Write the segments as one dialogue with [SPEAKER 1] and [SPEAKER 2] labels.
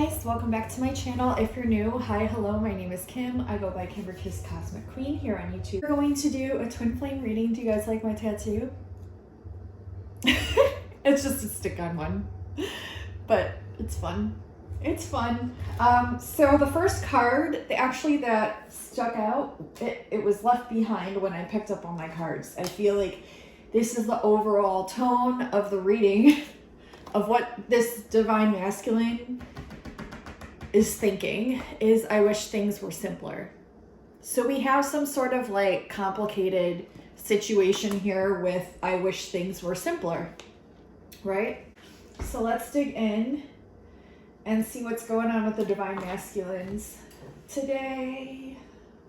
[SPEAKER 1] guys, welcome back to my channel. If you're new, hi, hello, my name is Kim. I go by Kimberkiss Cosmic Queen here on YouTube. We're going to do a twin flame reading. Do you guys like my tattoo? It's just a stick-on one, but it's fun. It's fun. So the first card, actually that stuck out, it was left behind when I picked up all my cards. I feel like this is the overall tone of the reading of what this divine masculine is thinking is, I wish things were simpler. So we have some sort of like complicated situation here with I wish things were simpler, right? So let's dig in and see what's going on with the divine masculines today.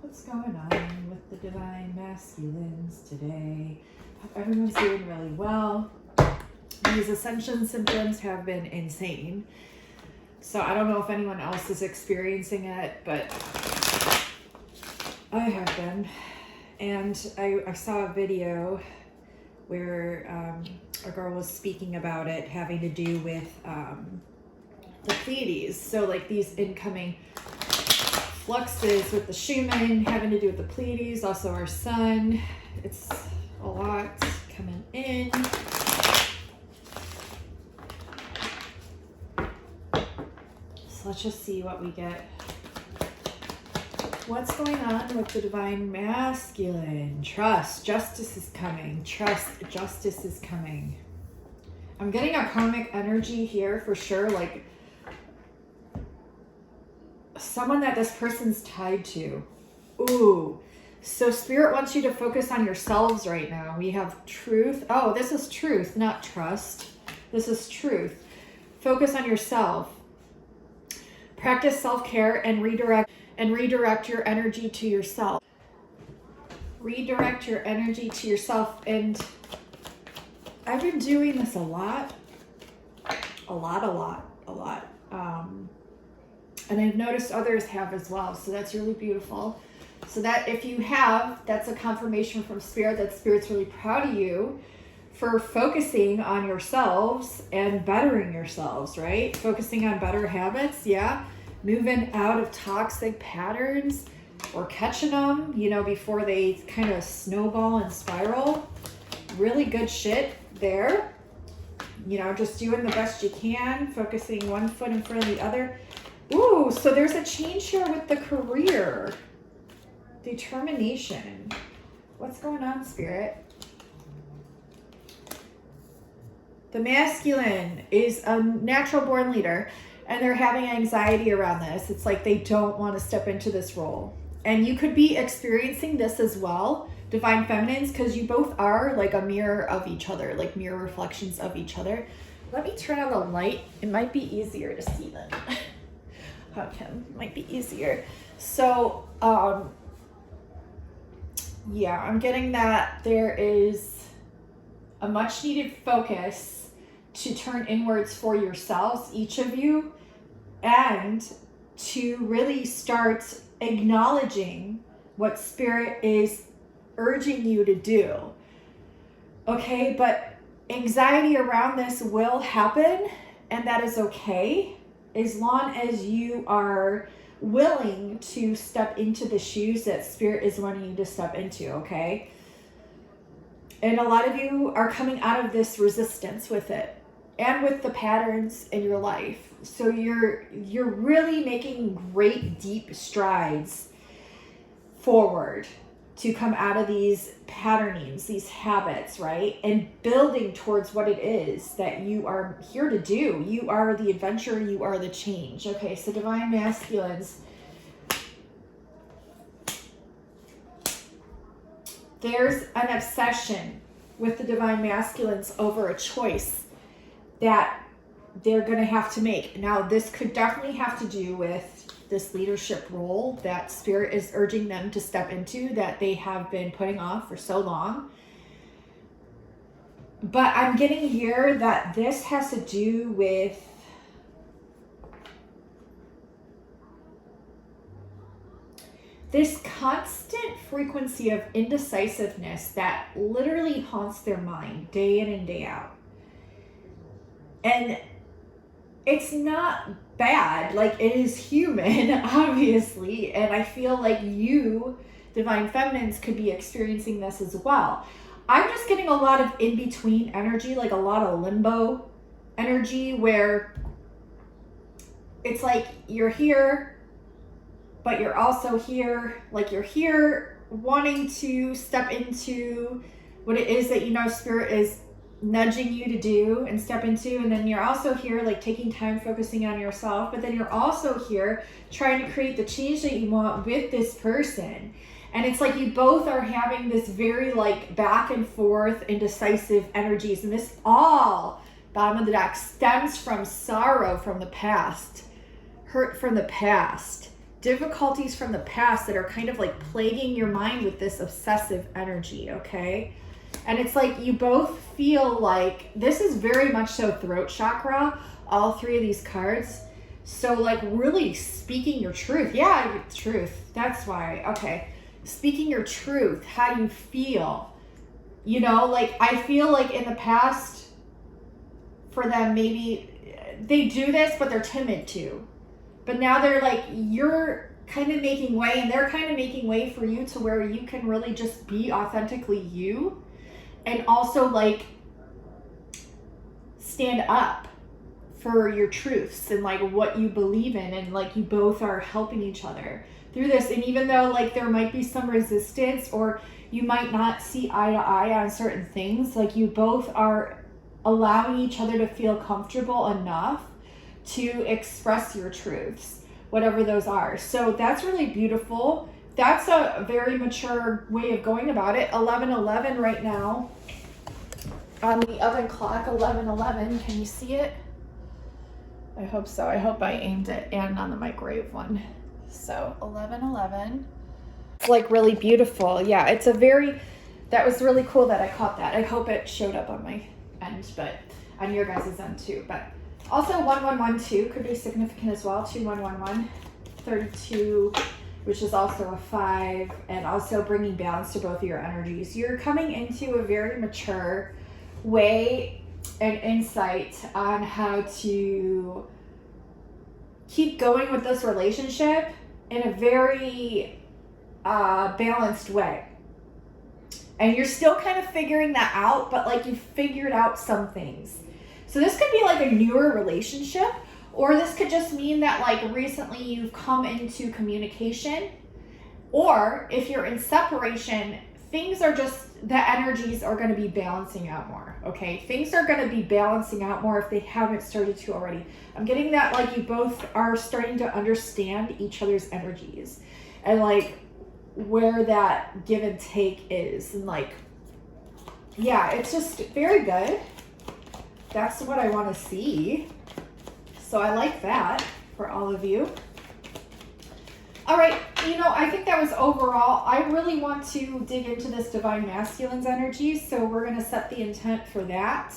[SPEAKER 1] What's going on with the divine masculines today? Hope everyone's doing really well. These ascension symptoms have been insane. So I don't know if anyone else is experiencing it, but I have been. And I saw a video where a girl was speaking about it having to do with the Pleiades. So like these incoming fluxes with the Schumann having to do with the Pleiades, also our sun. It's a lot coming in. Let's just see what we get. What's going on with the divine masculine? Trust, justice is coming. Trust, justice is coming. I'm getting a karmic energy here for sure, like someone that this person's tied to. Ooh, so spirit wants you to focus on yourselves right now. We have truth. Oh, this is truth, not trust. This is truth. Focus on yourself. Practice self-care and redirect your energy to yourself. Redirect your energy to yourself. And I've been doing this a lot. And I've noticed others have as well. So that's really beautiful. So that if you have, that's a confirmation from spirit that spirit's really proud of you for focusing on yourselves and bettering yourselves, right? Focusing on better habits, yeah. Moving out of toxic patterns or catching them, you know, before they kind of snowball and spiral. Really good shit there. You know, just doing the best you can, focusing one foot in front of the other. Ooh, so there's a change here with the career. Determination. What's going on, spirit? The masculine is a natural born leader and they're having anxiety around this. It's like they don't want to step into this role. And you could be experiencing this as well, divine feminines, because you both are like a mirror of each other, like mirror reflections of each other. Let me turn on the light. It might be easier to see them. Okay, might be easier. So, yeah, I'm getting that there is a much needed focus to turn inwards for yourselves, each of you, and to really start acknowledging what spirit is urging you to do. Okay, but anxiety around this will happen, and that is okay, as long as you are willing to step into the shoes that spirit is wanting you to step into, okay? And a lot of you are coming out of this resistance with it and with the patterns in your life. So you're really making great deep strides forward to come out of these patternings, these habits, right? And building towards what it is that you are here to do. You are the adventure, you are the change. Okay, so divine masculines. There's an obsession with the divine masculines over a choice that they're going to have to make. Now, this could definitely have to do with this leadership role that spirit is urging them to step into that they have been putting off for so long. But I'm getting here that this has to do with this constant frequency of indecisiveness that literally haunts their mind day in and day out. And it's not bad. Like, it is human, obviously. And I feel like you, Divine Feminines, could be experiencing this as well. I'm just getting a lot of in-between energy, like a lot of limbo energy, where it's like you're here, but you're also here. Like, you're here wanting to step into what it is that you know Spirit is nudging you to do and step into, and then you're also here like taking time focusing on yourself, but then you're also here trying to create the change that you want with this person. And it's like you both are having this very like back and forth indecisive energies, and this all, bottom of the deck, stems from sorrow from the past, hurt from the past, difficulties from the past that are kind of like plaguing your mind with this obsessive energy, okay? And it's like you both feel like this is very much so throat chakra, all three of these cards. So like really speaking your truth. Yeah, your truth. That's why. Okay. Speaking your truth, how you feel. You know, like I feel like in the past for them, maybe they do this, but they're timid too. But now they're like, you're kind of making way, and they're kind of making way for you to where you can really just be authentically you. And also like stand up for your truths and like what you believe in, and like you both are helping each other through this. And even though like there might be some resistance or you might not see eye to eye on certain things, like you both are allowing each other to feel comfortable enough to express your truths, whatever those are. So that's really beautiful. That's a very mature way of going about it. 11:11 right now on the oven clock. 11:11. Can you see it? I hope so. I hope I aimed it, and on the microwave one. So 11:11. It's like really beautiful. Yeah, it's a very. That was really cool that I caught that. I hope it showed up on my end, but on your guys' end too. But also 1112 could be significant as well. 2111, 32. Which is also a 5, and also bringing balance to both of your energies. You're coming into a very mature way and insight on how to keep going with this relationship in a very balanced way. And you're still kind of figuring that out, but like you figured out some things. So this could be like a newer relationship, or this could just mean that like recently you've come into communication, or if you're in separation, things are just, the energies are going to be balancing out more, okay? Things are going to be balancing out more if they haven't started to already. I'm getting that like you both are starting to understand each other's energies and like where that give and take is, and like, yeah, it's just very good. That's what I want to see. So I like that for all of you. All right, you know, I think that was overall. I really want to dig into this Divine Masculine's energy, so we're going to set the intent for that.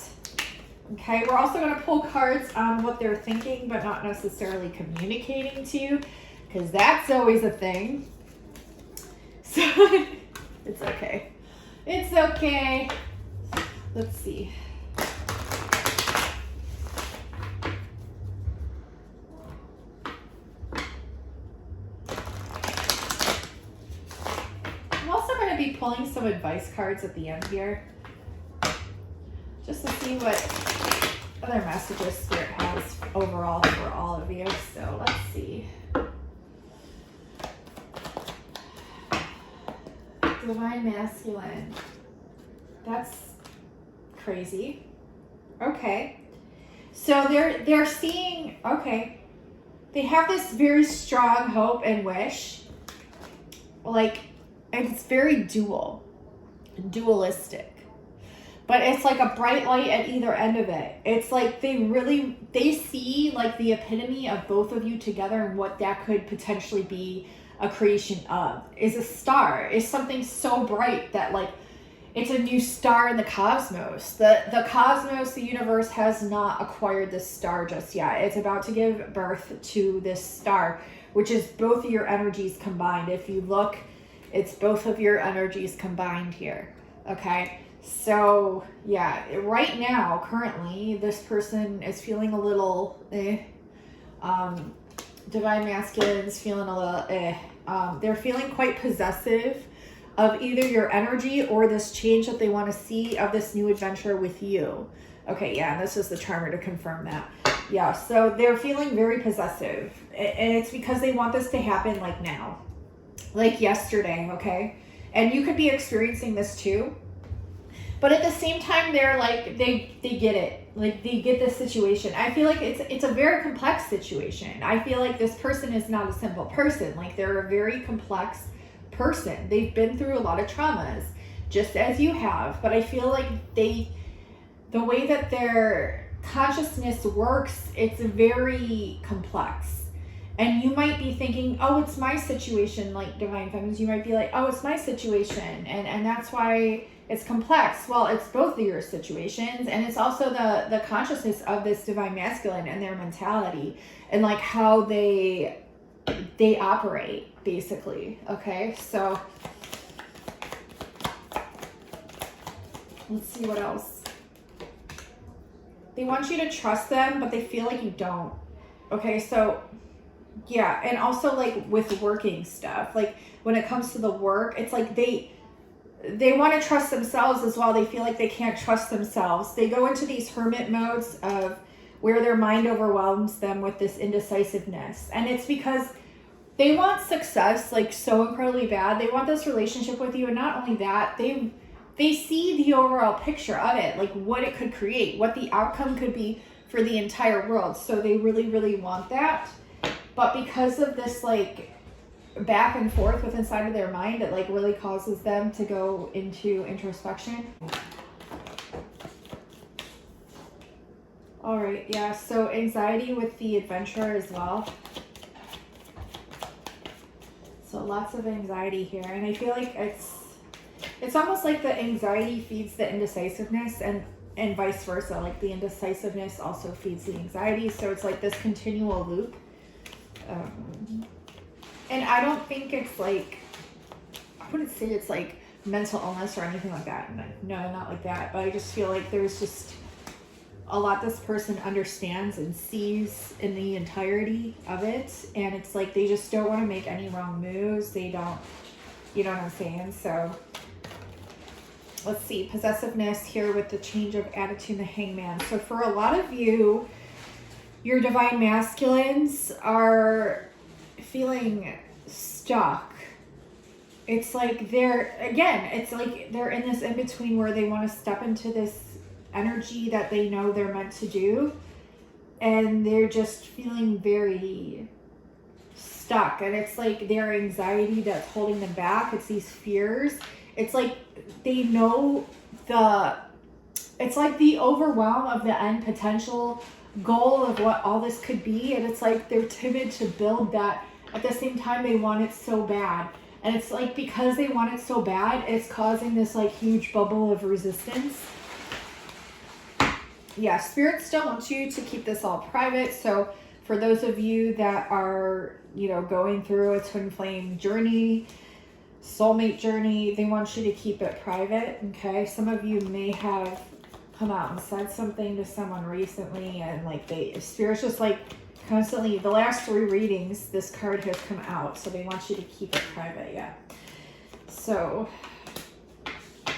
[SPEAKER 1] Okay, we're also going to pull cards on what they're thinking, but not necessarily communicating to you, because that's always a thing. So it's okay. It's okay. Let's see. Be pulling some advice cards at the end here just to see what other messages Spirit has overall for all of you. So let's see. Divine Masculine. That's crazy. Okay. So they're seeing, okay, they have this very strong hope and wish, like, and it's very dualistic, but it's like a bright light at either end of it. It's like they see like the epitome of both of you together, and what that could potentially be a creation of is a star, is something so bright that like it's a new star in the cosmos. The cosmos, the universe has not acquired this star just yet. It's about to give birth to this star, which is both of your energies combined. If you look, it's both of your energies combined here, okay? So yeah, right now, currently, this person is feeling a little divine masculine's feeling a little they're feeling quite possessive of either your energy or this change that they want to see of this new adventure with you. Okay, yeah, this is the charmer to confirm that. Yeah, so they're feeling very possessive. And it's because they want this to happen like now. Like yesterday, okay? And you could be experiencing this too. But at the same time, they're like, they get it. Like, they get this situation. I feel like it's a very complex situation. I feel like this person is not a simple person. Like, they're a very complex person. They've been through a lot of traumas, just as you have. But I feel like the way that their consciousness works, it's very complex. And you might be thinking, oh, it's my situation, like Divine Feminines. You might be like, oh, it's my situation. And that's why it's complex. Well, it's both of your situations. And it's also the consciousness of this Divine Masculine and their mentality and like how they operate, basically. Okay, so let's see what else. They want you to trust them, but they feel like you don't. Okay, so yeah, and also like with working stuff, like when it comes to the work, it's like they want to trust themselves as well. They feel like they can't trust themselves. They go into these hermit modes of where their mind overwhelms them with this indecisiveness. And it's because they want success like so incredibly bad. They want this relationship with you. And not only that, they see the overall picture of it, like what it could create, what the outcome could be for the entire world. So they really, really want that. But because of this like back and forth with inside of their mind, it like really causes them to go into introspection. All right, yeah, so anxiety with the adventure as well. So lots of anxiety here. And I feel like it's almost like the anxiety feeds the indecisiveness and vice versa. Like the indecisiveness also feeds the anxiety. So it's like this continual loop. And I don't think it's like, I wouldn't say it's like mental illness or anything like that. No, not like that. But I just feel like there's just a lot this person understands and sees in the entirety of it. And it's like they just don't want to make any wrong moves. They don't, you know what I'm saying? So let's see, possessiveness here with the change of attitude, the hangman. So for a lot of you, your divine masculines are feeling stuck. It's like it's like they're in this in-between where they want to step into this energy that they know they're meant to do. And they're just feeling very stuck. And it's like their anxiety that's holding them back. It's these fears. It's like they know it's like the overwhelm of the end potential goal of what all this could be, and it's like they're timid to build that. At the same time, they want it so bad, and it's like because they want it so bad, it's causing this like huge bubble of resistance. Yeah, Spirit still wants you to keep this all private. So for those of you that are, you know, going through a twin flame journey, soulmate journey, they want you to keep it private. Okay, some of you may have come out and said something to someone recently, and like Spirit's just like constantly, the last 3 readings, this card has come out, so they want you to keep it private. Yeah, so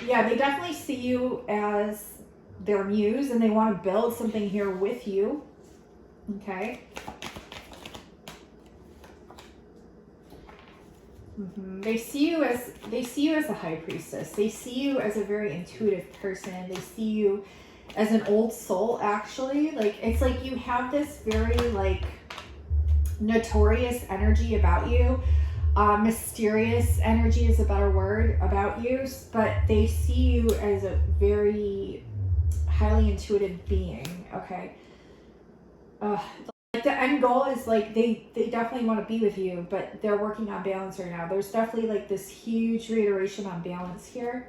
[SPEAKER 1] yeah, they definitely see you as their muse, and they want to build something here with you. Okay. They see you as a high priestess. They see you as a very intuitive person. They see you as an old soul, actually. Like, it's like you have this very like notorious energy about you. Mysterious energy is a better word about you, but they see you as a very highly intuitive being. Okay. Like the end goal is like they definitely want to be with you, but they're working on balance right now. There's definitely like this huge reiteration on balance here.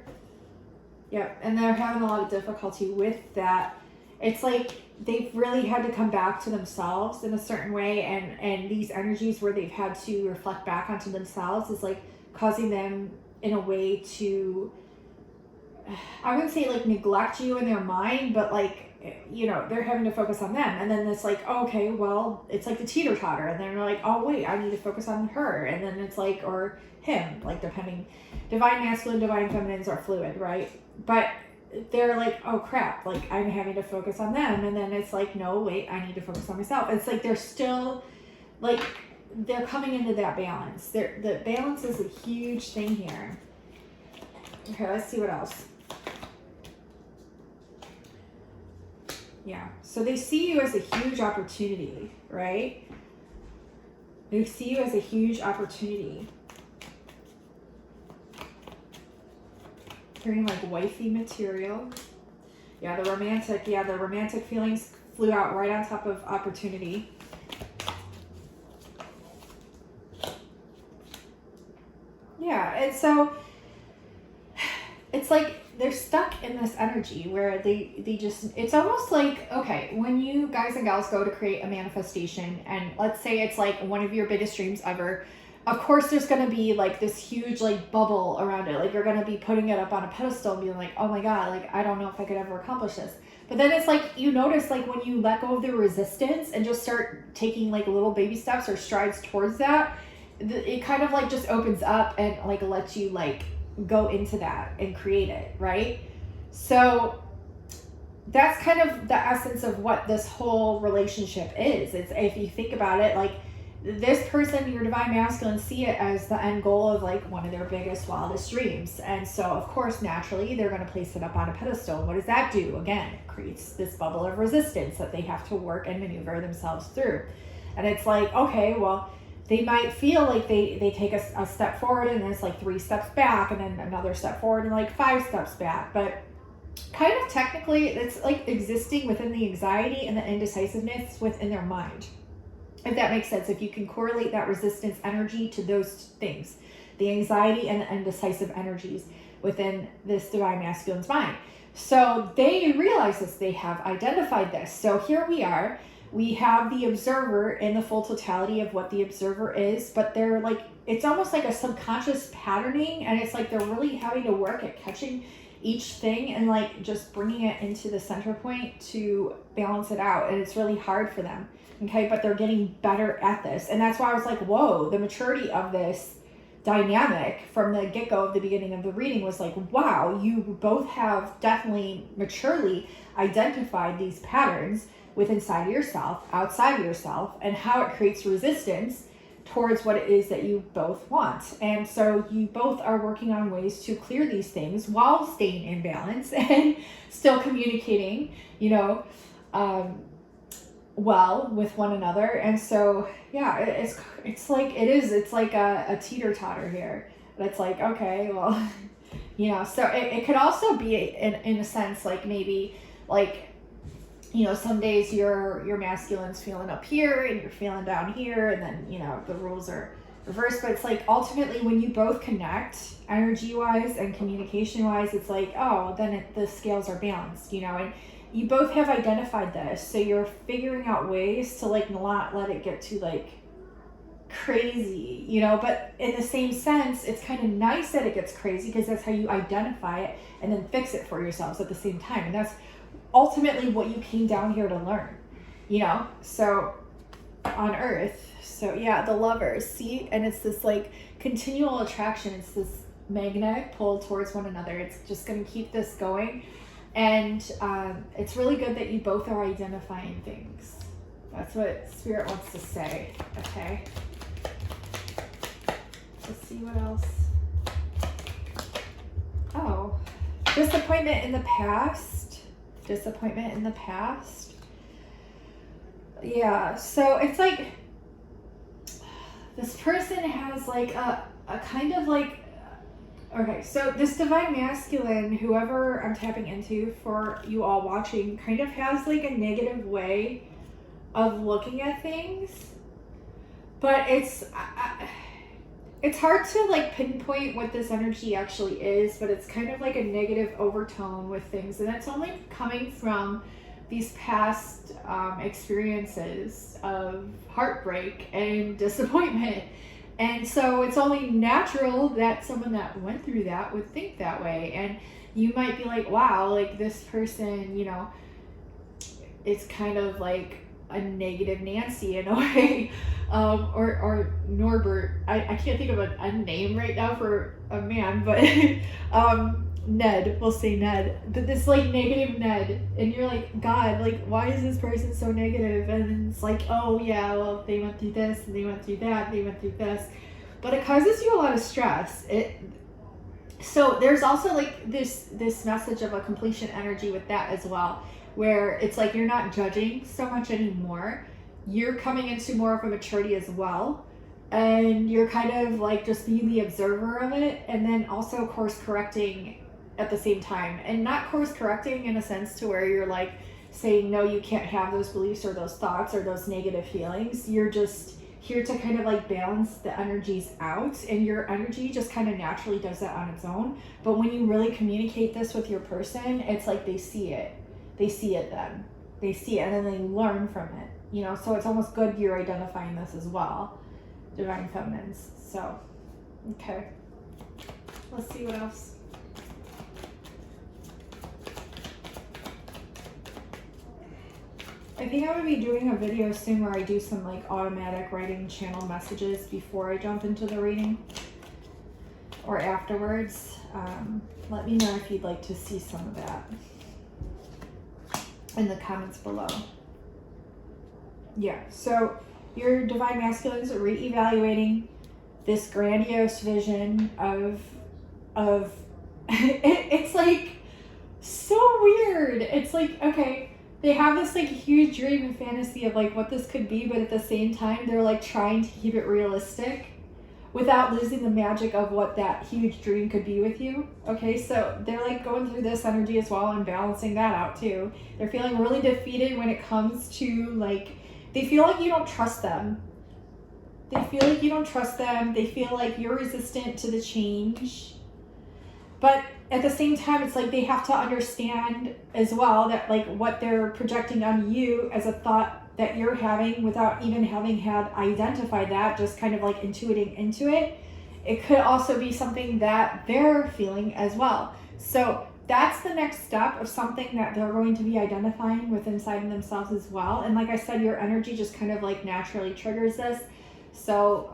[SPEAKER 1] Yep, and they're having a lot of difficulty with that. It's like they've really had to come back to themselves in a certain way, and these energies where they've had to reflect back onto themselves is like causing them in a way to I wouldn't say like neglect you in their mind, but like, you know, they're having to focus on them. And then it's like, okay, well, it's like the teeter-totter. And then they're like, oh, wait, I need to focus on her. And then it's like, or him, like depending, divine masculine, divine feminines are fluid, right? But they're like, oh crap, like I'm having to focus on them. And then it's like, no, wait, I need to focus on myself. It's like they're still like, they're coming into that balance. The balance is a huge thing here. Okay, let's see what else. Yeah, so they see you as a huge opportunity, right? They see you as a huge opportunity. Hearing like wifey material. Yeah, the romantic feelings flew out right on top of opportunity. Yeah, and so it's like they're stuck in this energy where they just, it's almost like, okay, when you guys and gals go to create a manifestation, and let's say it's like one of your biggest dreams ever, of course there's going to be like this huge like bubble around it. Like you're going to be putting it up on a pedestal and being like, oh my God, like I don't know if I could ever accomplish this. But then it's like, you notice like when you let go of the resistance and just start taking like little baby steps or strides towards that, it kind of like just opens up and like lets you like go into that and create it, right? So that's kind of the essence of what this whole relationship is. It's, if you think about it, like this person, your divine masculine, see it as the end goal of like one of their biggest, wildest dreams. And so of course, naturally, they're going to place it up on a pedestal. What does that do? Again, it creates this bubble of resistance that they have to work and maneuver themselves through. And it's like, okay, well, they might feel like they take a step forward and then it's like 3 steps back and then another step forward and like 5 steps back. But kind of technically, it's like existing within the anxiety and the indecisiveness within their mind. If that makes sense, if you can correlate that resistance energy to those things, the anxiety and the indecisive energies within this divine masculine's mind. So they realize this, they have identified this. So here we are. We have the observer in the full totality of what the observer is, but they're like, it's almost like a subconscious patterning, and it's like they're really having to work at catching each thing and like just bringing it into the center point to balance it out. And it's really hard for them. Okay, but they're getting better at this. And that's why I was like, whoa, the maturity of this dynamic from the get-go of the beginning of the reading was like, wow, you both have definitely maturely identified these patterns within inside of yourself, outside of yourself, and how it creates resistance towards what it is that you both want. And so you both are working on ways to clear these things while staying in balance and still communicating, you know, well with one another. And so, yeah, it's like, it's like a teeter-totter here. It's like, okay, well, you know, so it could also be in a sense, like maybe like, you know, some days your masculine's feeling up here and you're feeling down here, and then, you know, the rules are reversed. But it's like ultimately when you both connect energy wise and communication wise, it's like, oh, then the scales are balanced, you know, and you both have identified this. So you're figuring out ways to like not let it get too like crazy, you know, but in the same sense, it's kind of nice that it gets crazy because that's how you identify it and then fix it for yourselves at the same time. And that's ultimately what you came down here to learn, you know, so on earth. So yeah, the lovers, see, and it's this like continual attraction. It's this magnetic pull towards one another. It's just going to keep this going. And it's really good that you both are identifying things. That's what Spirit wants to say. Okay. Let's see what else. Oh, disappointment in the past. Disappointment in the past. Yeah, so it's like this person has like a kind of like, okay, so this divine masculine, whoever I'm tapping into for you all watching, kind of has like a negative way of looking at things, but it's hard to like pinpoint what this energy actually is, but it's kind of like a negative overtone with things, and it's only coming from these past experiences of heartbreak and disappointment. And so it's only natural that someone that went through that would think that way. And you might be like, wow, like this person, you know, it's kind of like a negative Nancy in a way. Or Norbert. I can't think of a name right now for a man, but Ned, we'll say Ned. But this like negative Ned, and you're like, God, like why is this person so negative? And it's like, oh yeah, well they went through this and they went through that, they went through this. But it causes you a lot of stress. So there's also like this message of a completion energy with that as well, where it's like you're not judging so much anymore. You're coming into more of a maturity as well. And you're kind of like just being the observer of it, and then also course correcting at the same time. And not course correcting in a sense to where you're like saying, no, you can't have those beliefs or those thoughts or those negative feelings. You're just here to kind of like balance the energies out, and your energy just kind of naturally does that on its own. But when you really communicate this with your person, it's like they see it. They see it then. They see it and then they learn from it. You know, so it's almost good you're identifying this as well. Divine Feminines. So, okay. Let's see what else. I think I'm going to be doing a video soon where I do some like automatic writing channel messages before I jump into the reading or afterwards. Let me know if you'd like to see some of that in the comments below. Yeah, so your divine masculines are reevaluating this grandiose vision of it's like so weird. It's like, okay, they have this like huge dream and fantasy of like what this could be, but at the same time they're like trying to keep it realistic without losing the magic of what that huge dream could be with you. Okay, so they're like going through this energy as well and balancing that out too. They're feeling really defeated when it comes to like, they feel like you don't trust them. They feel like you don't trust them. They feel like you're resistant to the change. But at the same time, it's like they have to understand as well that like what they're projecting on you as a thought that you're having without even having had identified that, just kind of like intuiting into it. It could also be something that they're feeling as well. So that's the next step of something that they're going to be identifying with inside of themselves as well. And like I said, your energy just kind of like naturally triggers this. So,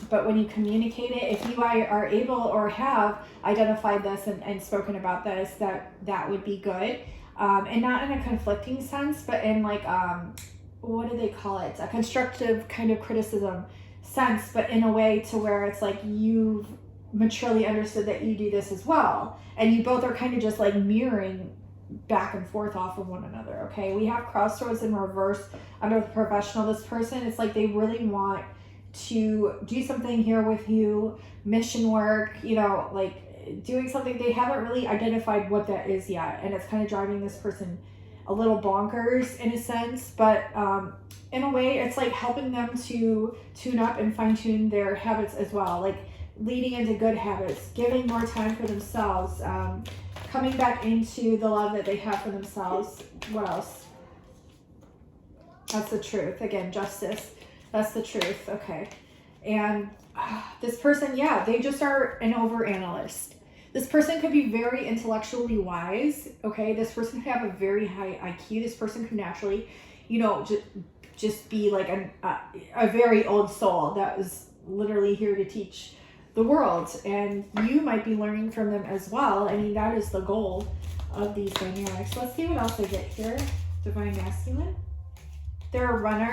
[SPEAKER 1] but when you communicate it, if you are able or have identified this and spoken about this, that would be good. And not in a conflicting sense, but in like, what do they call it? A constructive kind of criticism sense, but in a way to where it's like you've maturely understood that you do this as well. And you both are kind of just like mirroring back and forth off of one another, okay? We have crossroads in reverse under the professional. This person, it's like they really want to do something here with you, mission work, you know, like doing something. They haven't really identified what that is yet, and it's kind of driving this person a little bonkers in a sense, but in a way it's like helping them to tune up and fine-tune their habits as well, like leading into good habits, giving more time for themselves, coming back into the love that they have for themselves. What else? That's the truth. Again, justice. That's the truth. Okay. And this person, yeah, they just are an over-analyst. This person could be very intellectually wise. Okay. This person could have a very high IQ. This person could naturally, you know, just be like a very old soul that was literally here to teach the world. And you might be learning from them as well. I mean, that is the goal of these dynamics. Let's see what else I get here. Divine masculine. They're a runner.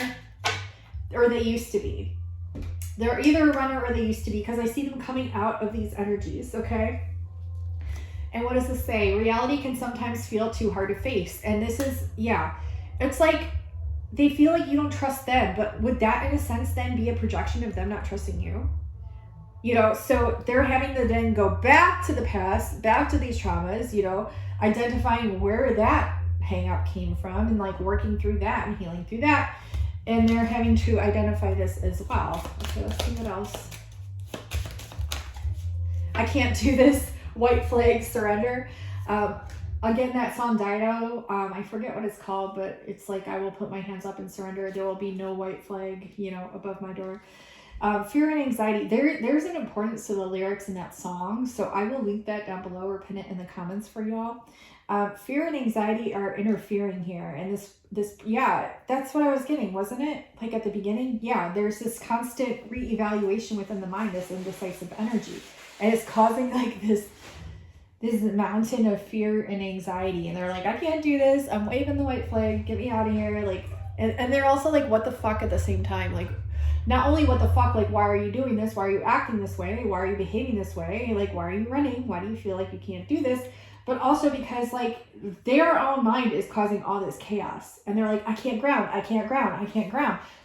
[SPEAKER 1] Or they used to be. They're either a runner or they used to be, because I see them coming out of these energies, okay? And what does this say? Reality can sometimes feel too hard to face. And this is, yeah, it's like they feel like you don't trust them, but would that in a sense then be a projection of them not trusting you? You know, so they're having to then go back to the past, back to these traumas, you know, identifying where that hang up came from and like working through that and healing through that. And they're having to identify this as well. Okay, let's see what else. I can't do this white flag surrender. Again, that song Dido, I forget what it's called, but it's like, I will put my hands up and surrender. There will be no white flag, you know, above my door. Fear and anxiety, there's an importance to the lyrics in that song, so I will link that down below or pin it in the comments for y'all. Fear and anxiety are interfering here, and yeah, that's what I was getting, wasn't it? Like at the beginning, yeah, there's this constant reevaluation within the mind, this indecisive energy, and it's causing like this mountain of fear and anxiety, and they're like, I can't do this, I'm waving the white flag, get me out of here, like, and they're also like, what the fuck at the same time, like, not only what the fuck, like, why are you doing this, why are you acting this way, why are you behaving this way, like, why are you running, why do you feel like you can't do this, but also because, like, their own mind is causing all this chaos, and they're like, I can't ground,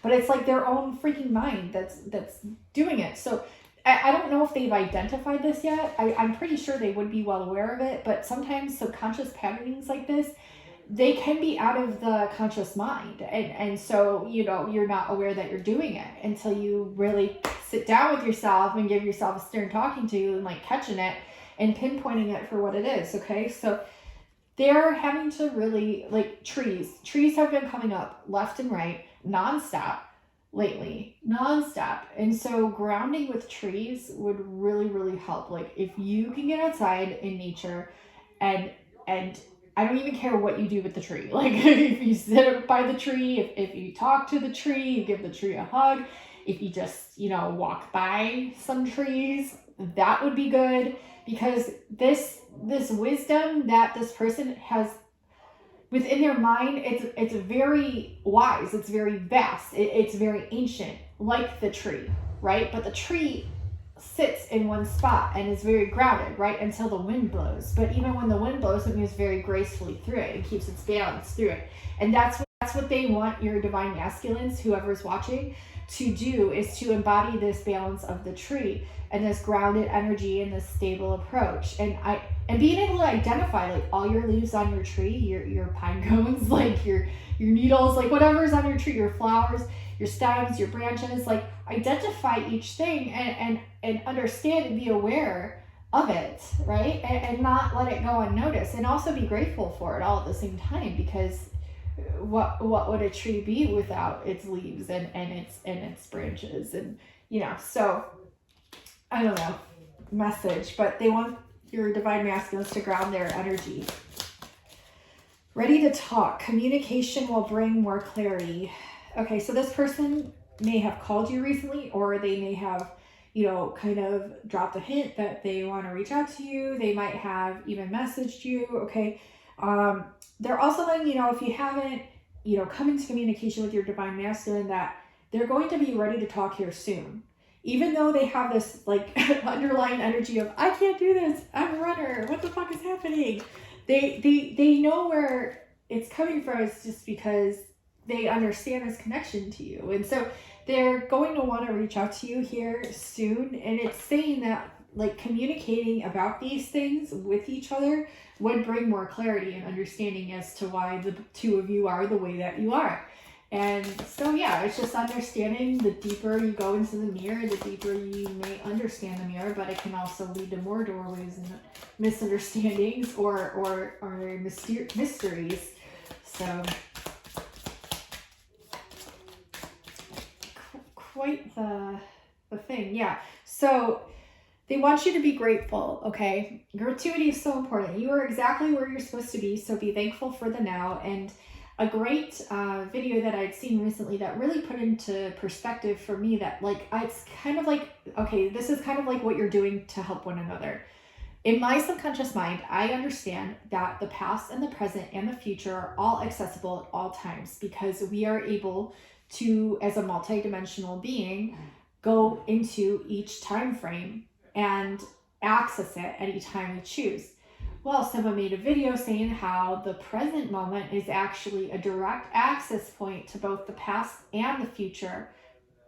[SPEAKER 1] but it's like their own freaking mind that's doing it. So I don't know if they've identified this yet. I'm pretty sure they would be well aware of it, but sometimes subconscious patternings like this, they can be out of the conscious mind. And so, you know, you're not aware that you're doing it until you really sit down with yourself and give yourself a stern talking to and like catching it and pinpointing it for what it is, okay? So they're having to really, like, trees have been coming up left and right nonstop lately, and so grounding with trees would really, really help. Like, if you can get outside in nature, and I don't even care what you do with the tree, like if you sit by the tree, if you talk to the tree, you give the tree a hug, if you just, you know, walk by some trees, that would be good, because this wisdom that this person has within their mind, it's very wise, it's very vast, it's very ancient, like the tree, right? But the tree sits in one spot and is very grounded, right, until the wind blows. But even when the wind blows, it moves very gracefully through it and keeps its balance through it. And that's what they want your divine masculines, whoever's watching, to do, is to embody this balance of the tree and this grounded energy and this stable approach. And being able to identify, like, all your leaves on your tree, your pine cones, like your needles, like whatever's on your tree, your flowers, your stems, your branches, like, identify each thing and understand and be aware of it, right? And not let it go unnoticed, and also be grateful for it all at the same time, because what would a tree be without its leaves and its branches, and, you know, so I don't know, message, but they want your divine masculines to ground their energy. Ready to talk. Communication will bring more clarity. Okay, so this person may have called you recently, or they may have, you know, kind of dropped a hint that they want to reach out to you. They might have even messaged you, okay? They're also letting you know, if you haven't, you know, come into communication with your divine masculine, that they're going to be ready to talk here soon. Even though they have this, like, underlying energy of, I can't do this, I'm a runner, what the fuck is happening? They know where it's coming from. It's just because they understand this connection to you. And so they're going to want to reach out to you here soon. And it's saying that, like, communicating about these things with each other would bring more clarity and understanding as to why the two of you are the way that you are. And so, yeah, it's just understanding. The deeper you go into the mirror, the deeper you may understand the mirror, but it can also lead to more doorways and misunderstandings or mysteries. So, quite the thing, yeah. So, they want you to be grateful, okay? Gratuity is so important. You are exactly where you're supposed to be, so be thankful for the now. And a great video that I'd seen recently that really put into perspective for me that, like, it's kind of like, okay, this is kind of like what you're doing to help one another. In my subconscious mind, I understand that the past and the present and the future are all accessible at all times, because we are able to, as a multidimensional being, go into each time frame and access it anytime we choose. Well, someone made a video saying how the present moment is actually a direct access point to both the past and the future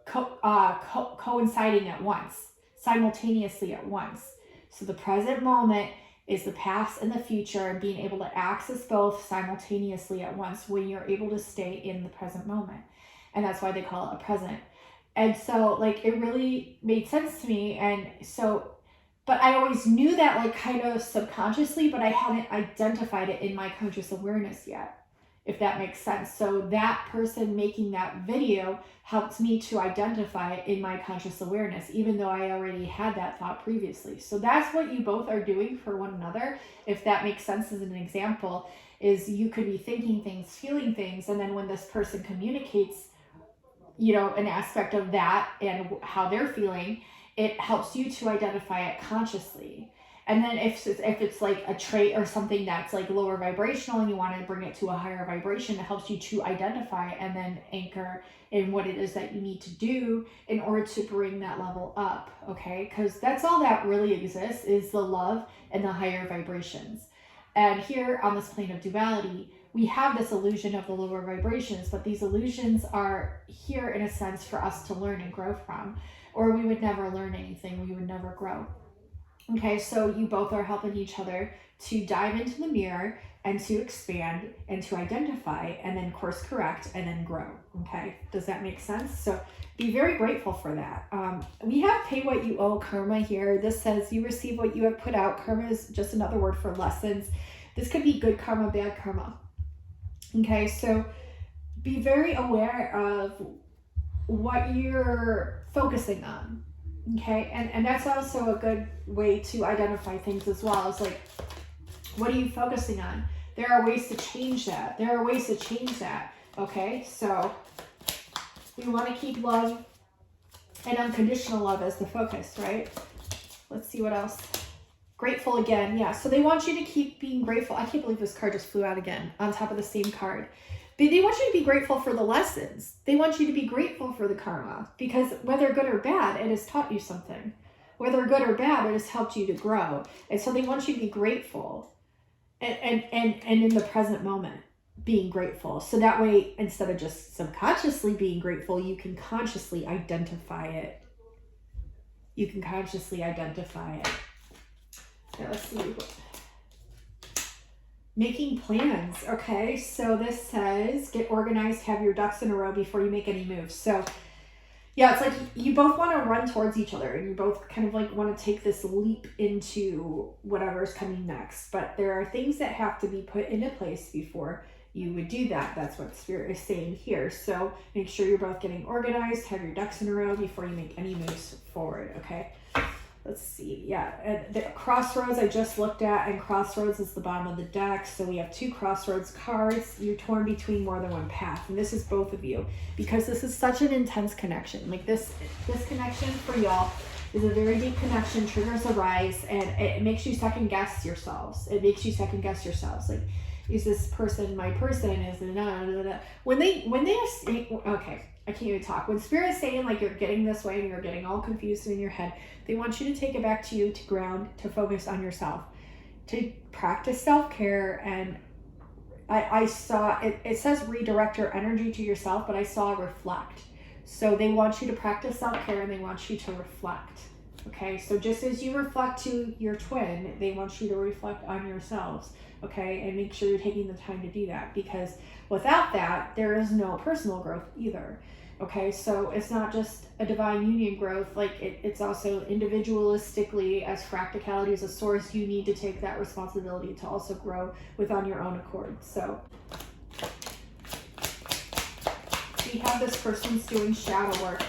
[SPEAKER 1] coinciding at once, simultaneously at once. So the present moment is the past and the future, and being able to access both simultaneously at once when you're able to stay in the present moment. And that's why they call it a present. And so, like, it really made sense to me. And so, but I always knew that, like, kind of subconsciously, but I hadn't identified it in my conscious awareness yet. if that makes sense. So that person making that video helped me to identify it in my conscious awareness, even though I already had that thought previously. So that's what you both are doing for one another. If that makes sense as an example, is you could be thinking things, feeling things, and then when this person communicates, you know, an aspect of that and how they're feeling, it helps you to identify it consciously. And then if it's like a trait or something that's like lower vibrational and you want to bring it to a higher vibration, it helps you to identify and then anchor in what it is that you need to do in order to bring that level up, okay? Because that's all that really exists, is the love and the higher vibrations. And here on this plane of duality, we have this illusion of the lower vibrations, but these illusions are here in a sense for us to learn and grow from, or we would never learn anything, we would never grow. Okay, so you both are helping each other to dive into the mirror and to expand and to identify and then course correct and then grow. Okay, does that make sense? So be very grateful for that. We have pay what you owe karma here. This says you receive what you have put out. Karma is just another word for lessons. This could be good karma, bad karma. Okay, so be very aware of what you're focusing on. Okay, and that's also a good way to identify things as well. It's like, what are you focusing on? There are ways to change that. Okay, so we want to keep love and unconditional love as the focus, right? Let's see what else. Grateful again. Yeah, so they want you to keep being grateful. I can't believe this card just flew out again on top of the same card. But they want you to be grateful for the lessons. They want you to be grateful for the karma, because whether good or bad, it has taught you something. Whether good or bad, it has helped you to grow. And so they want you to be grateful and in the present moment, being grateful. So that way, instead of just subconsciously being grateful, you can consciously identify it. Now, let's see. Making plans. Okay, so this says get organized, have your ducks in a row before you make any moves. So yeah, it's like you both want to run towards each other and you both kind of like want to take this leap into whatever's coming next, but there are things that have to be put into place before you would do that. That's what Spirit is saying here. So make sure you're both getting organized, have your ducks in a row before you make any moves forward. Okay, let's see. Yeah, and the crossroads I just looked at, and crossroads is the bottom of the deck. So we have two crossroads cards. You're torn between more than one path, and this is both of you, because this is such an intense connection. Like this connection for y'all is a very deep connection. Triggers arise, and it makes you second guess yourselves. Like, is this person my person? Is it not? When they okay, I can't even talk. When Spirit is saying like you're getting this way and you're getting all confused in your head, they want you to take it back to you, to ground, to focus on yourself, to practice self-care. And I saw, it says redirect your energy to yourself, but I saw reflect. So they want you to practice self-care and they want you to reflect. Okay, so just as you reflect to your twin, they want you to reflect on yourselves. Okay, and make sure you're taking the time to do that, because without that, there is no personal growth either. Okay, so it's not just a divine union growth, like it's also individualistically, as fractality is a source, you need to take that responsibility to also grow on your own accord. So we have this person's doing shadow work.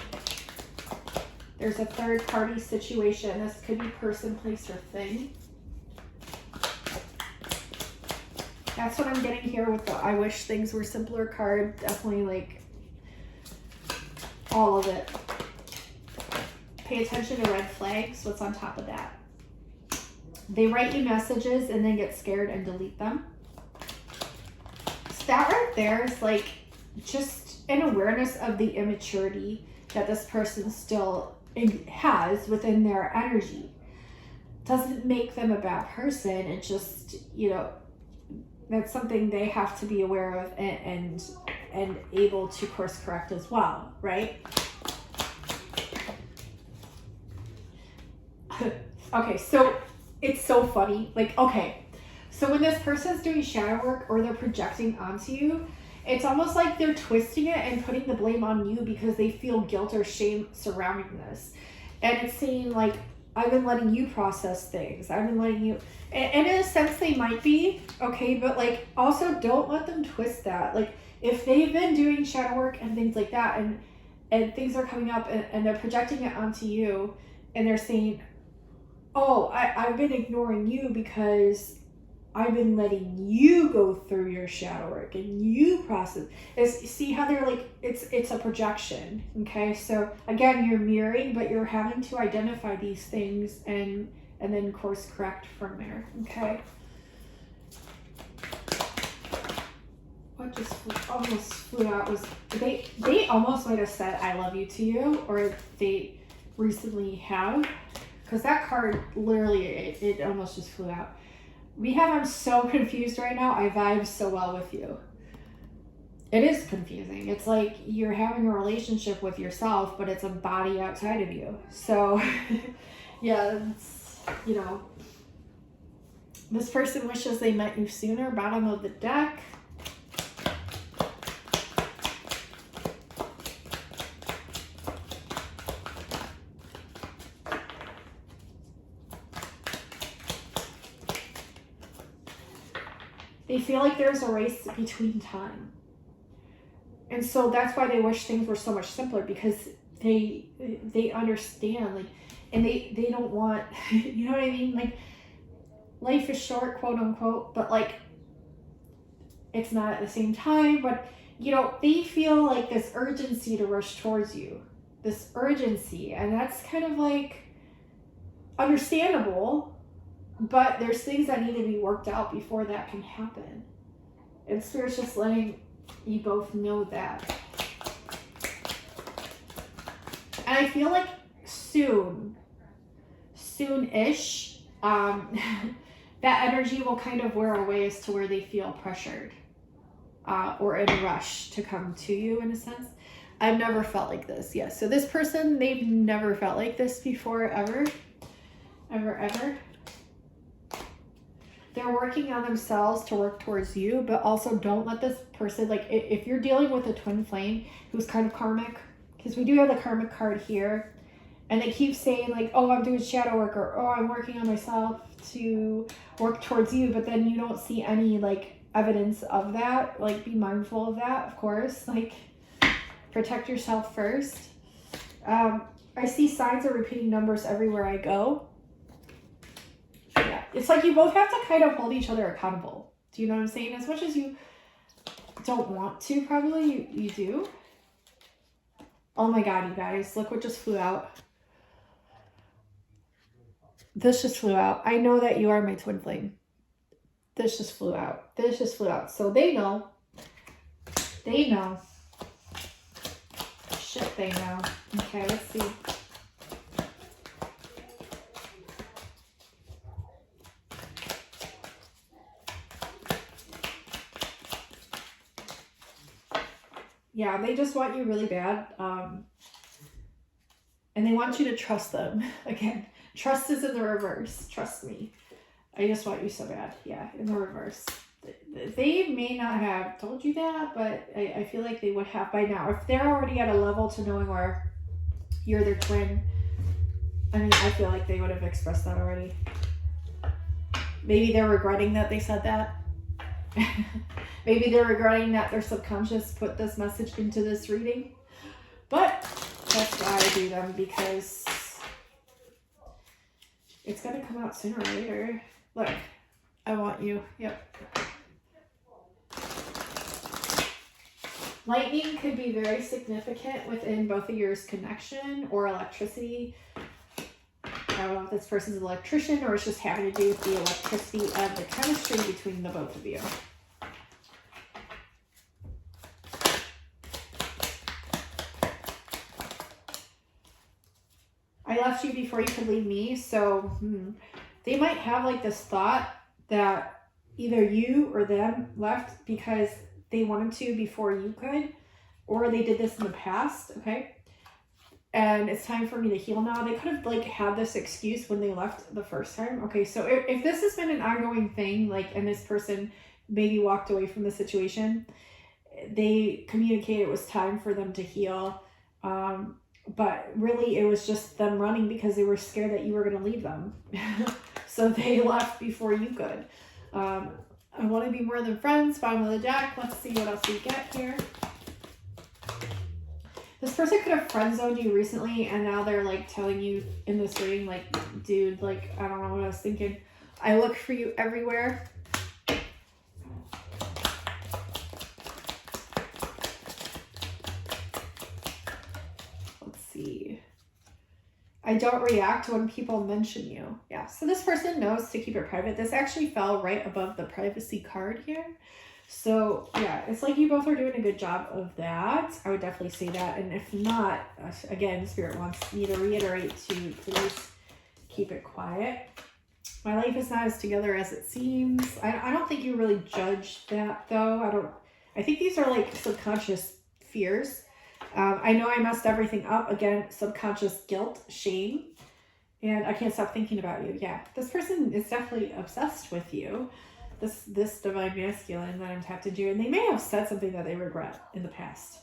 [SPEAKER 1] There's a third party situation. This could be person, place, or thing. That's what I'm getting here with the I wish things were simpler card. Definitely like all of it. Pay attention to red flags. What's on top of that? They write you messages and then get scared and delete them. So that right there is like just an awareness of the immaturity that this person still has within their energy. Doesn't make them a bad person. It just, you know, that's something they have to be aware of and able to course correct as well, right? Okay, so it's so funny. Like, okay, so when this person's doing shadow work or they're projecting onto you, it's almost like they're twisting it and putting the blame on you because they feel guilt or shame surrounding this. And it's saying like, I've been letting you process things. I've been letting you, and in a sense they might be, okay, but like also don't let them twist that. Like if they've been doing shadow work and things like that, and things are coming up and they're projecting it onto you, and they're saying, oh, I've been ignoring you because I've been letting you go through your shadow work and you process. See how they're like, it's a projection, okay? So again, you're mirroring, but you're having to identify these things and then course correct from there, okay? What just almost flew out was, they almost might have said I love you to you, or they recently have, because that card literally, it almost just flew out. I'm so confused right now. I vibe so well with you. It is confusing. It's like you're having a relationship with yourself, but it's a body outside of you. So, yeah, it's, you know, this person wishes they met you sooner. Bottom of the deck. They feel like there's a race between time. And so that's why they wish things were so much simpler, because they understand, like, and they don't want, you know what I mean? Like, life is short, quote unquote, but like, it's not at the same time, but you know, they feel like this urgency to rush towards you, this urgency, and that's kind of like understandable. But there's things that need to be worked out before that can happen. And Spirit's just letting you both know that. And I feel like soon-ish, that energy will kind of wear away as to where they feel pressured or in a rush to come to you, in a sense. I've never felt like this. Yes. So this person, they've never felt like this before, ever. Ever. They're working on themselves to work towards you, but also don't let this person, like, if you're dealing with a twin flame who's kind of karmic, because we do have the karmic card here, and they keep saying like, oh, I'm doing shadow work, or oh, I'm working on myself to work towards you, but then you don't see any like evidence of that. Like, be mindful of that, of course. Like, protect yourself first. I see signs of repeating numbers everywhere I go. Yeah, it's like you both have to kind of hold each other accountable. Do you know what I'm saying? As much as you don't want to, probably, you do. Oh my God, you guys, look what just flew out. This just flew out. I know that you are my twin flame. This just flew out. This just flew out. So they know. They know. Shit, they know. Okay, let's see. Yeah, they just want you really bad. And they want you to trust them. Again, trust is in the reverse. Trust me. I just want you so bad. Yeah, in the reverse. They may not have told you that, but I feel like they would have by now. If they're already at a level to knowing where you're their twin, I mean, I feel like they would have expressed that already. Maybe they're regretting that they said that. Maybe they're regretting that their subconscious put this message into this reading. But that's why I do them, because it's going to come out sooner or later. Look, I want you. Yep. Lightning could be very significant within both of yours connection, or electricity. I don't know if this person's an electrician or it's just having to do with the electricity of the chemistry between the both of you. I left you before you could leave me, so they might have like this thought that either you or them left because they wanted to before you could, or they did this in the past, okay? And it's time for me to heal now. They could have like had this excuse when they left the first time. Okay, so if this has been an ongoing thing, like, and this person maybe walked away from the situation, they communicated it was time for them to heal. But really, it was just them running because they were scared that you were going to leave them. So they left before you could. I want to be more than friends. Bottom of the deck. Let's see what else we get here. This person could have friend zoned you recently, and now they're like telling you in this reading, like, dude, like, I don't know what I was thinking. I look for you everywhere. I don't react when people mention you. Yeah, so this person knows to keep it private. This actually fell right above the privacy card here. So yeah, it's like you both are doing a good job of that. I would definitely say that. And if not, again, Spirit wants me to reiterate to please keep it quiet. My life is not as together as it seems. I don't think you really judge that though. I think these are like subconscious fears. I know I messed everything up. Again, subconscious guilt, shame, and I can't stop thinking about you. Yeah, this person is definitely obsessed with you. This divine masculine that I'm tapped into, and they may have said something that they regret in the past.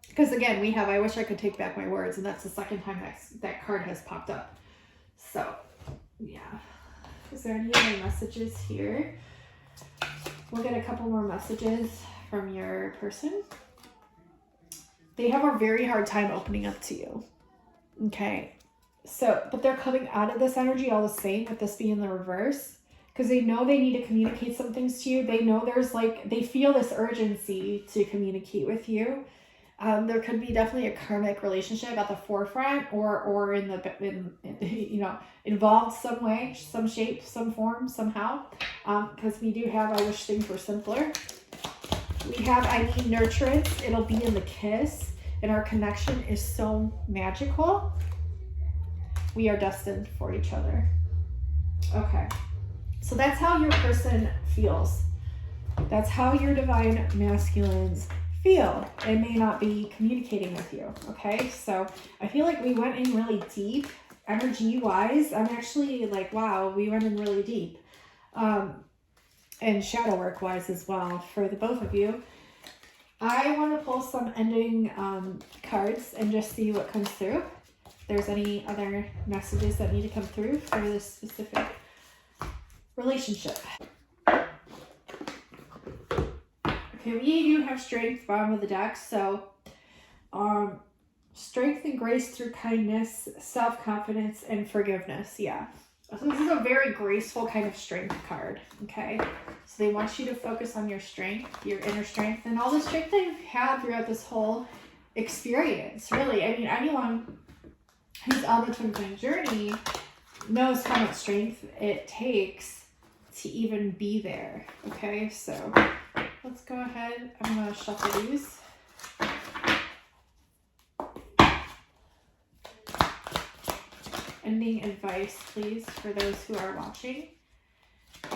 [SPEAKER 1] Because again, we have I wish I could take back my words, and that's the second time that card has popped up. So, yeah. Is there any other messages here? We'll get a couple more messages from your person. They have a very hard time opening up to you. Okay. So, but they're coming out of this energy all the same, with this being the reverse, because they know they need to communicate some things to you. They know there's like, they feel this urgency to communicate with you. There could be definitely a karmic relationship at the forefront, or in you know, involved some way, some shape, some form, somehow. Because we do have I wish things were simpler. We have I need nurturance. It'll be in the kiss, and our connection is so magical. We are destined for each other. Okay, so that's how your person feels. That's how your divine masculines feel. It may not be communicating with you. Okay, so I feel like we went in really deep, energy wise. I'm actually like, wow, we went in really deep. And shadow work wise as well for the both of you. I want to pull some ending cards and just see what comes through. If there's any other messages that need to come through for this specific relationship. Okay, we do have strength, bottom of the deck. So strength and grace through kindness, self-confidence, and forgiveness. Yeah. So this is a very graceful kind of strength card, okay? So they want you to focus on your strength, your inner strength, and all the strength that you've had throughout this whole experience, really. I mean, anyone who's on the Twin Flame journey knows how much strength it takes to even be there, okay? So let's go ahead. I'm going to shuffle these. Ending advice, please, for those who are watching.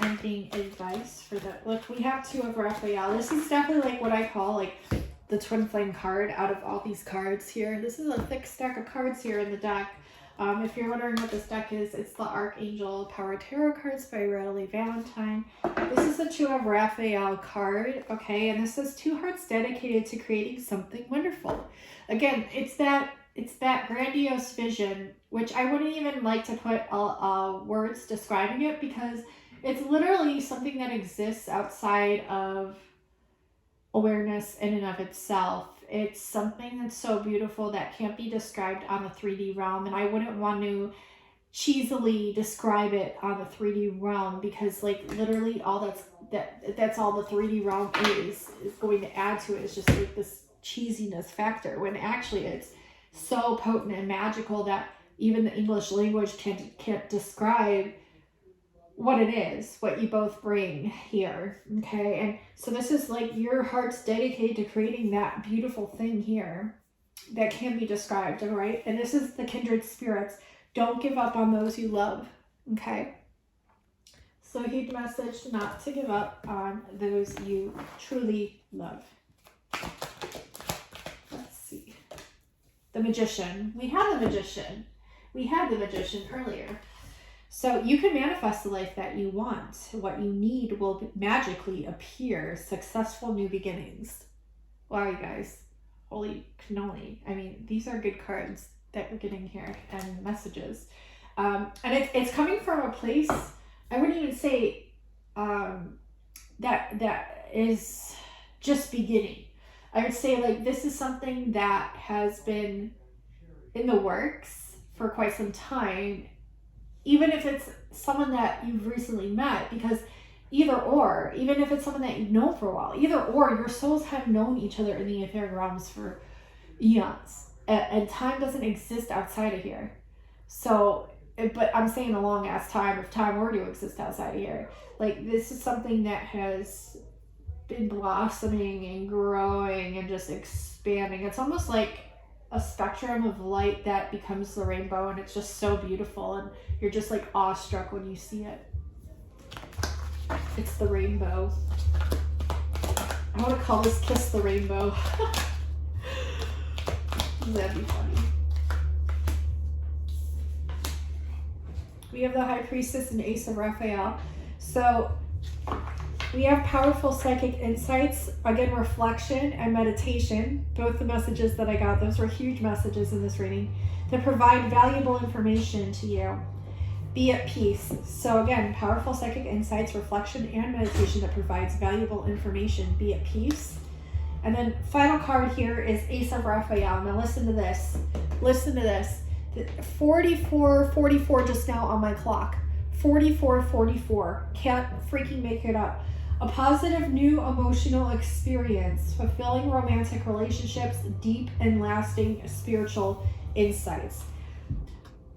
[SPEAKER 1] Ending advice for the... Look, we have two of Raphael. This is definitely like what I call like the Twin Flame card out of all these cards here. This is a thick stack of cards here in the deck. If you're wondering what this deck is, it's the Archangel Power Tarot cards by Riley Valentine. This is the Two of Raphael card, okay? And this is two hearts dedicated to creating something wonderful. Again, it's that grandiose vision, which I wouldn't even like to put words describing it, because it's literally something that exists outside of awareness in and of itself. It's something that's so beautiful that can't be described on the 3D realm, and I wouldn't want to cheesily describe it on the 3D realm, because like literally all that's all the 3D realm is going to add to it. It's just like this cheesiness factor, when actually it's so potent and magical that even the English language can't describe what it is, what you both bring here, okay? And so this is like your heart's dedicated to creating that beautiful thing here that can be described, all right? And this is the kindred spirits. Don't give up on those you love, okay? So huge message not to give up on those you truly love. The Magician. We had the Magician. We had the Magician earlier. So you can manifest the life that you want. What you need will magically appear. Successful new beginnings. Wow, you guys. holy cannoli. I mean, these are good cards that we're getting here and messages. And it's coming from a place, I wouldn't even say that is just beginning. I would say like this is something that has been in the works for quite some time, even if it's someone that you've recently met, because either or, even if it's someone that you've known for a while, either or, your souls have known each other in the etheric realms for eons, and time doesn't exist outside of here. So, but I'm saying a long ass time, if time were to exist outside of here, like this is something that has been blossoming and growing and just expanding. It's almost like a spectrum of light that becomes the rainbow, and it's just so beautiful, and you're just like awestruck when you see it. It's the rainbow. I want to call this Kiss the Rainbow. That'd be funny. We have the High Priestess and Ace of Raphael. So we have powerful psychic insights, again, reflection and meditation. Both the messages that I got, those were huge messages in this reading, that provide valuable information to you. Be at peace. So again, powerful psychic insights, reflection, and meditation that provides valuable information. Be at peace. And then final card here is Ace of Raphael. Now listen to this. Listen to this. 44:44 just now on my clock. 44:44. Can't freaking make it up. A positive new emotional experience, fulfilling romantic relationships, deep and lasting spiritual insights.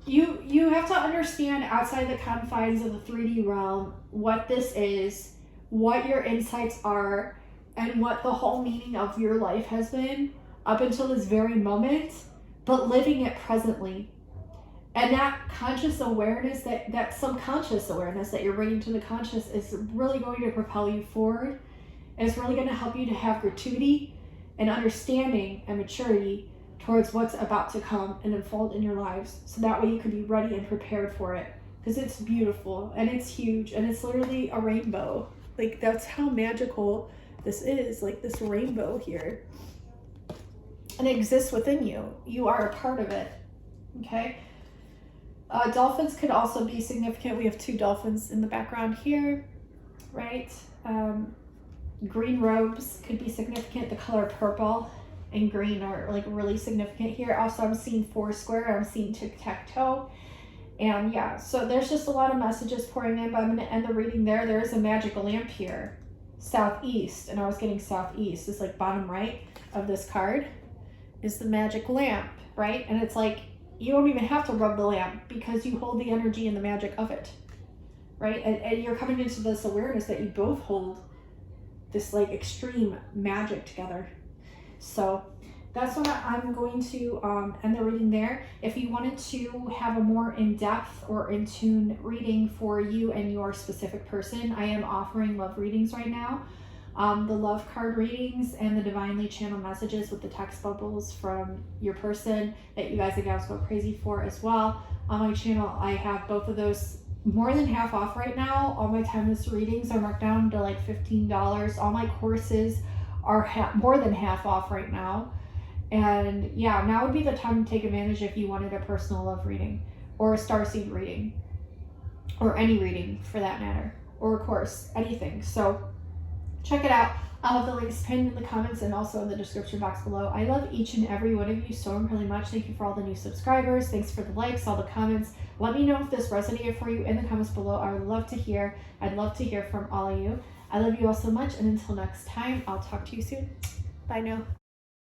[SPEAKER 1] You have to understand outside the confines of the 3D realm what this is, what your insights are, and what the whole meaning of your life has been up until this very moment, but living it presently. And that conscious awareness, that subconscious awareness that you're bringing to the conscious is really going to propel you forward. And it's really going to help you to have gratuity and understanding and maturity towards what's about to come and unfold in your lives. So that way you can be ready and prepared for it. Because it's beautiful and it's huge and it's literally a rainbow. Like that's how magical this is, like this rainbow here. And it exists within you. You are a part of it. Okay? Dolphins could also be significant. We have 2 dolphins in the background here, right? Green robes could be significant. The color purple and green are like really significant here. Also, I'm seeing 4 square. I'm seeing tic-tac-toe. And yeah, so there's just a lot of messages pouring in, but I'm going to end the reading there. There is a magic lamp here, southeast, and I was getting southeast. It's like bottom right of this card is the magic lamp, right? And it's like, you don't even have to rub the lamp because you hold the energy and the magic of it, right? And you're coming into this awareness that you both hold this like extreme magic together. So that's what I'm going to end the reading there. If you wanted to have a more in-depth or in-tune reading for you and your specific person, I am offering love readings right now. The love card readings and the divinely channeled messages with the text bubbles from your person that you guys and gals go crazy for as well. On my channel, I have both of those more than half off right now. All my timeless readings are marked down to like $15. All my courses are more than half off right now. And yeah, now would be the time to take advantage if you wanted a personal love reading or a starseed reading or any reading for that matter, or a course, anything. So check it out. I'll have the links pinned in the comments and also in the description box below. I love each and every one of you so incredibly much. Thank you for all the new subscribers. Thanks for the likes, all the comments. Let me know if this resonated for you in the comments below. I would love to hear. I'd love to hear from all of you. I love you all so much, and until next time, I'll talk to you soon. Bye now.